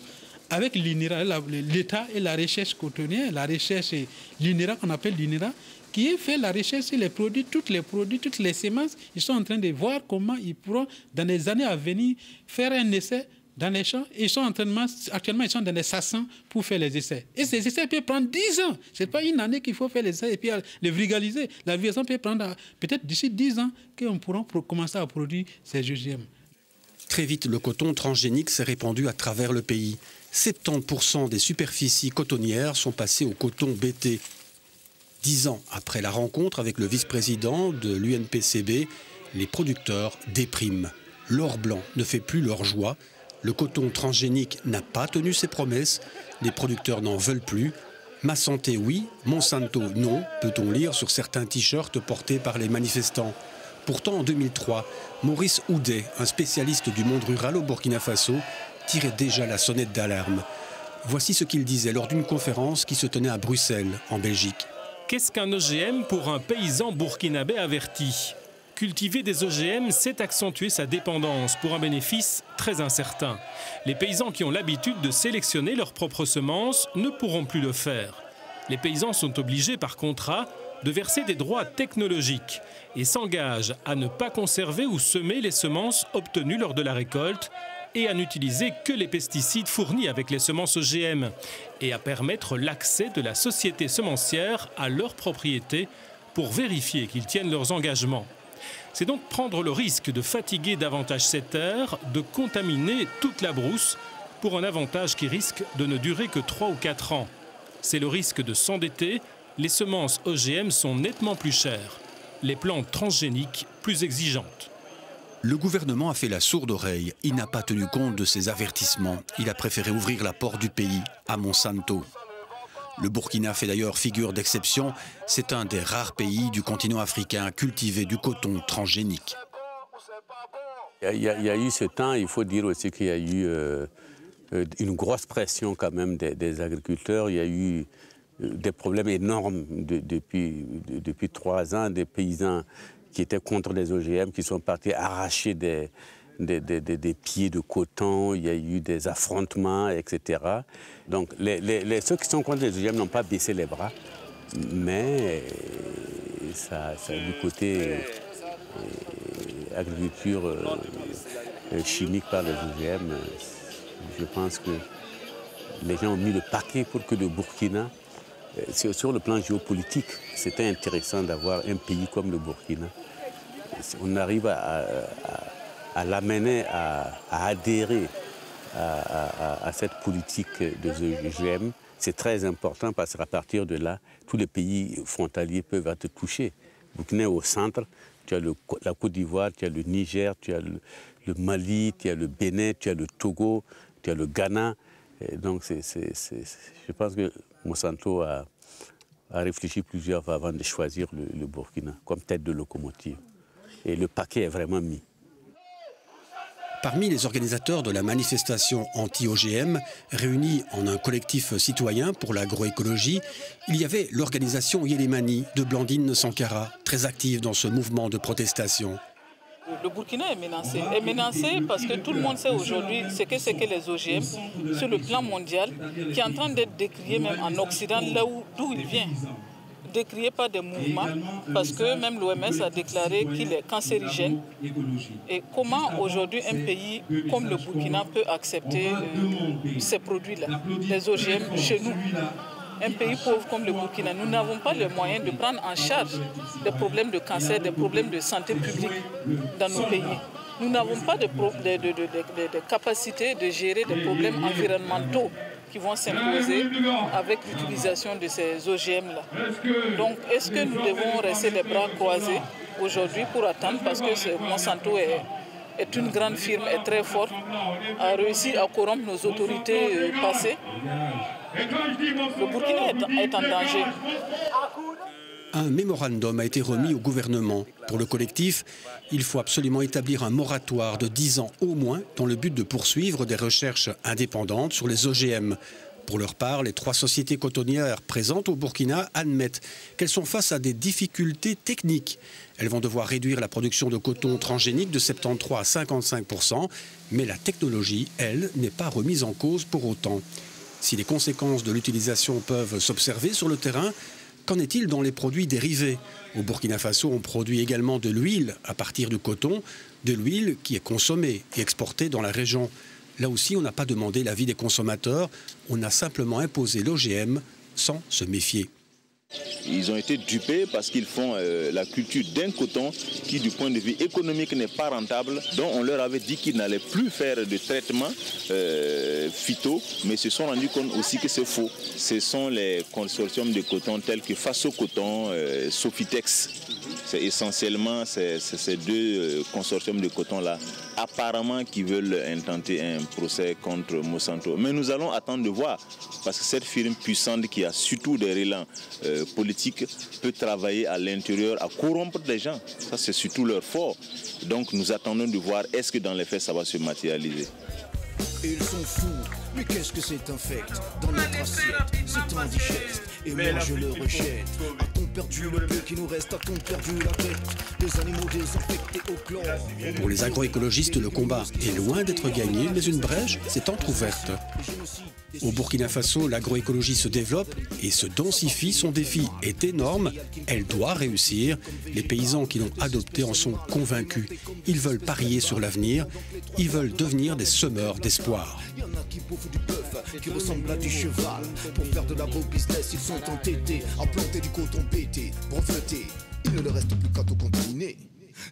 avec l'INERA, l'État et la recherche cotonnière, la recherche l'INERA, qu'on appelle l'INERA, qui a fait la recherche sur les produits, toutes les semences. Ils sont en train de voir comment ils pourront, dans les années à venir, faire un essai dans les champs. Ils sont actuellement, ils sont dans les sassans pour faire les essais. Et ces essais peuvent prendre 10 ans. Ce n'est pas une année qu'il faut faire les essais et puis les vulgariser. La vieillissement peut prendre peut-être d'ici 10 ans qu'on pourra commencer à produire ces OGM. Très vite, le coton transgénique s'est répandu à travers le pays. 70% des superficies cotonnières sont passées au coton BT. 10 ans après la rencontre avec le vice-président de l'UNPCB, les producteurs dépriment. L'or blanc ne fait plus leur joie. Le coton transgénique n'a pas tenu ses promesses. Les producteurs n'en veulent plus. Ma santé, oui. Monsanto, non, peut-on lire sur certains t-shirts portés par les manifestants. Pourtant, en 2003, Maurice Houdet, un spécialiste du monde rural au Burkina Faso, tirait déjà la sonnette d'alarme. Voici ce qu'il disait lors d'une conférence qui se tenait à Bruxelles, en Belgique. Qu'est-ce qu'un OGM pour un paysan burkinabé averti ? Cultiver des OGM, c'est accentuer sa dépendance pour un bénéfice très incertain. Les paysans qui ont l'habitude de sélectionner leurs propres semences ne pourront plus le faire. Les paysans sont obligés par contrat de verser des droits technologiques et s'engagent à ne pas conserver ou semer les semences obtenues lors de la récolte et à n'utiliser que les pesticides fournis avec les semences OGM et à permettre l'accès de la société semencière à leurs propriétés pour vérifier qu'ils tiennent leurs engagements. C'est donc prendre le risque de fatiguer davantage ces terres, de contaminer toute la brousse pour un avantage qui risque de ne durer que 3 ou 4 ans. C'est le risque de s'endetter. Les semences OGM sont nettement plus chères, les plantes transgéniques plus exigeantes. Le gouvernement a fait la sourde oreille. Il n'a pas tenu compte de ces avertissements. Il a préféré ouvrir la porte du pays à Monsanto. Le Burkina fait d'ailleurs figure d'exception. C'est un des rares pays du continent africain à cultiver du coton transgénique. Il y a eu ce temps, il faut dire aussi qu'il y a eu une grosse pression quand même des agriculteurs. Il y a eu des problèmes énormes depuis 3 ans, des paysans qui étaient contre les OGM, qui sont partis arracher des pieds de coton, il y a eu des affrontements, etc. Donc ceux qui sont contre les OGM n'ont pas baissé les bras, mais ça du côté agriculture chimique par les OGM, je pense que les gens ont mis le paquet pour que le Burkina, sur le plan géopolitique, c'était intéressant d'avoir un pays comme le Burkina. On arrive à l'amener à adhérer à cette politique de l'OGM. C'est très important parce qu'à partir de là, tous les pays frontaliers peuvent être touchés. Burkina est au centre, tu as la Côte d'Ivoire, tu as le Niger, tu as le Mali, tu as le Bénin, tu as le Togo, tu as le Ghana. Et donc je pense que Monsanto a réfléchi plusieurs fois avant de choisir le Burkina comme tête de locomotive. Et le paquet est vraiment mis. Parmi les organisateurs de la manifestation anti-OGM, réunie en un collectif citoyen pour l'agroécologie, il y avait l'organisation Yelemani de Blandine Sankara, très active dans ce mouvement de protestation. Le Burkina est menacé parce que tout le monde sait aujourd'hui ce que c'est que les OGM sur le plan mondial, qui est en train d'être décrié même en Occident, là d'où il vient. Décrié par des mouvements, parce que même l'OMS a déclaré qu'il est cancérigène. Et comment aujourd'hui un pays comme le Burkina peut accepter ces produits-là, les OGM chez nous? Un pays pauvre comme le Burkina, nous n'avons pas les moyens de prendre en charge des problèmes de cancer, des problèmes de santé publique dans nos pays. Nous n'avons pas de capacité de gérer des problèmes environnementaux qui vont s'imposer avec l'utilisation de ces OGM-là. Donc, est-ce que nous devons rester les bras croisés aujourd'hui pour attendre, parce que Monsanto est une grande firme, est très forte, a réussi à corrompre nos autorités passées? Le Burkina est en danger. Un mémorandum a été remis au gouvernement. Pour le collectif, il faut absolument établir un moratoire de 10 ans au moins dans le but de poursuivre des recherches indépendantes sur les OGM. Pour leur part, les 3 sociétés cotonnières présentes au Burkina admettent qu'elles sont face à des difficultés techniques. Elles vont devoir réduire la production de coton transgénique de 73 à 55%, mais la technologie, elle, n'est pas remise en cause pour autant. Si les conséquences de l'utilisation peuvent s'observer sur le terrain, qu'en est-il dans les produits dérivés? Au Burkina Faso, on produit également de l'huile à partir du coton, de l'huile qui est consommée et exportée dans la région. Là aussi, on n'a pas demandé l'avis des consommateurs, on a simplement imposé l'OGM sans se méfier. Ils ont été dupés parce qu'ils font la culture d'un coton qui, du point de vue économique, n'est pas rentable, dont on leur avait dit qu'ils n'allaient plus faire de traitement phyto, mais se sont rendus compte aussi que c'est faux. Ce sont les consortiums de coton tels que Faso Coton, Sofitex. C'est essentiellement ces 2 consortiums de coton-là, apparemment, qui veulent intenter un procès contre Monsanto. Mais nous allons attendre de voir, parce que cette firme puissante qui a surtout des relents politiques peut travailler à l'intérieur à corrompre des gens. Ça, c'est surtout leur fort. Donc nous attendons de voir est-ce que dans les faits ça va se matérialiser. Ils sont fous, mais qu'est-ce que c'est infect? Dans notre assiette, c'est indigeste. Et moi je le rejette. A-t-on perdu le peu qui nous reste? A-t-on perdu la tête? Des animaux désinfectés au chlore. Pour les agroécologistes, le combat est loin d'être gagné, mais une brèche s'est entrouverte. Au Burkina Faso, l'agroécologie se développe et se densifie. Son défi est énorme. Elle doit réussir. Les paysans qui l'ont adoptée en sont convaincus. Ils veulent parier sur l'avenir. Ils veulent devenir des semeurs d'espoir. Il y en a qui bouffent du bœuf, qui ressemble à du cheval. Pour faire de l'agro-business, ils sont entêtés à planter du coton pété, breveté. Il ne leur reste plus qu'à tout contaminer.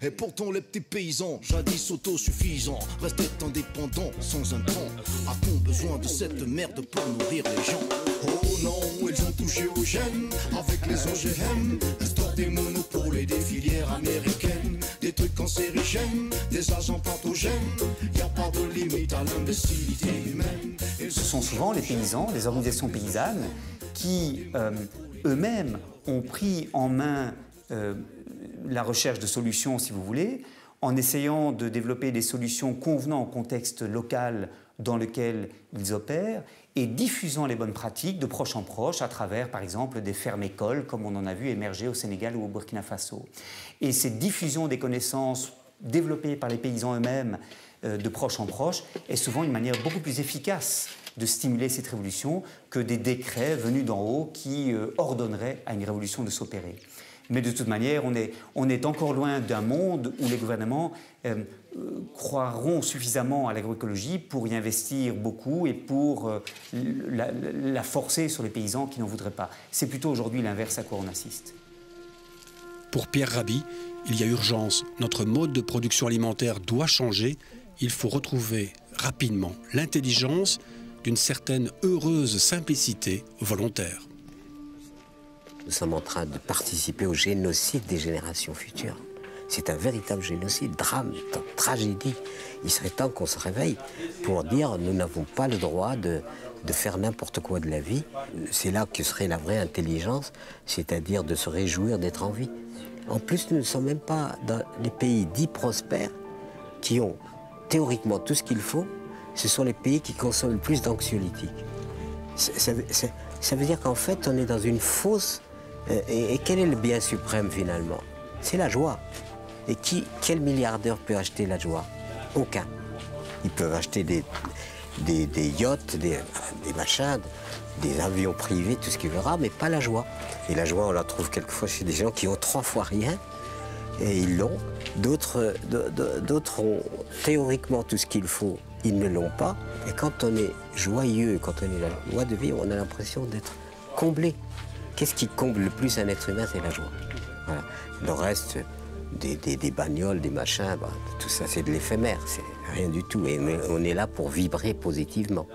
Et pourtant les petits paysans, jadis autosuffisants, restaient indépendants sans un temps. A-t-on besoin de cette merde pour nourrir les gens? Oh non, ils ont touché aux gènes avec les OGM. Instaure des monopoles des filières américaines. Des trucs cancérigènes, des agents pathogènes. Y a pas de limite à l'imbécilité humaine. Ce sont souvent les paysans, les organisations paysannes qui eux-mêmes ont pris en main la recherche de solutions, si vous voulez, en essayant de développer des solutions convenant au contexte local dans lequel ils opèrent et diffusant les bonnes pratiques de proche en proche à travers, par exemple, des fermes-écoles, comme on en a vu émerger au Sénégal ou au Burkina Faso. Et cette diffusion des connaissances développées par les paysans eux-mêmes de proche en proche est souvent une manière beaucoup plus efficace de stimuler cette révolution que des décrets venus d'en haut qui ordonneraient à une révolution de s'opérer. Mais de toute manière, on est encore loin d'un monde où les gouvernements croiront suffisamment à l'agroécologie pour y investir beaucoup et pour la forcer sur les paysans qui n'en voudraient pas. C'est plutôt aujourd'hui l'inverse à quoi on assiste. Pour Pierre Rabhi, il y a urgence. Notre mode de production alimentaire doit changer. Il faut retrouver rapidement l'intelligence d'une certaine heureuse simplicité volontaire. Nous sommes en train de participer au génocide des générations futures. C'est un véritable génocide, drame, tragédie. Il serait temps qu'on se réveille pour dire nous n'avons pas le droit de faire n'importe quoi de la vie. C'est là que serait la vraie intelligence, c'est-à-dire de se réjouir d'être en vie. En plus, nous ne sommes même pas dans les pays dits prospères qui ont théoriquement tout ce qu'il faut. Ce sont les pays qui consomment le plus d'anxiolytiques. Ça veut dire qu'en fait, on est dans une fausse... Et quel est le bien suprême finalement? C'est la joie. Et quel milliardaire peut acheter la joie? Aucun. Ils peuvent acheter des yachts, des machins, des avions privés, tout ce qu'il verra, mais pas la joie. Et la joie, on la trouve quelquefois chez des gens qui ont 3 fois rien, et ils l'ont. D'autres ont théoriquement tout ce qu'il faut, ils ne l'ont pas. Et quand on est joyeux, quand on est la joie de vivre, on a l'impression d'être comblé. Qu'est-ce qui comble le plus un être humain? C'est la joie. Voilà. Le reste, des bagnoles, des machins, tout ça c'est de l'éphémère, c'est rien du tout. Et on est là pour vibrer positivement.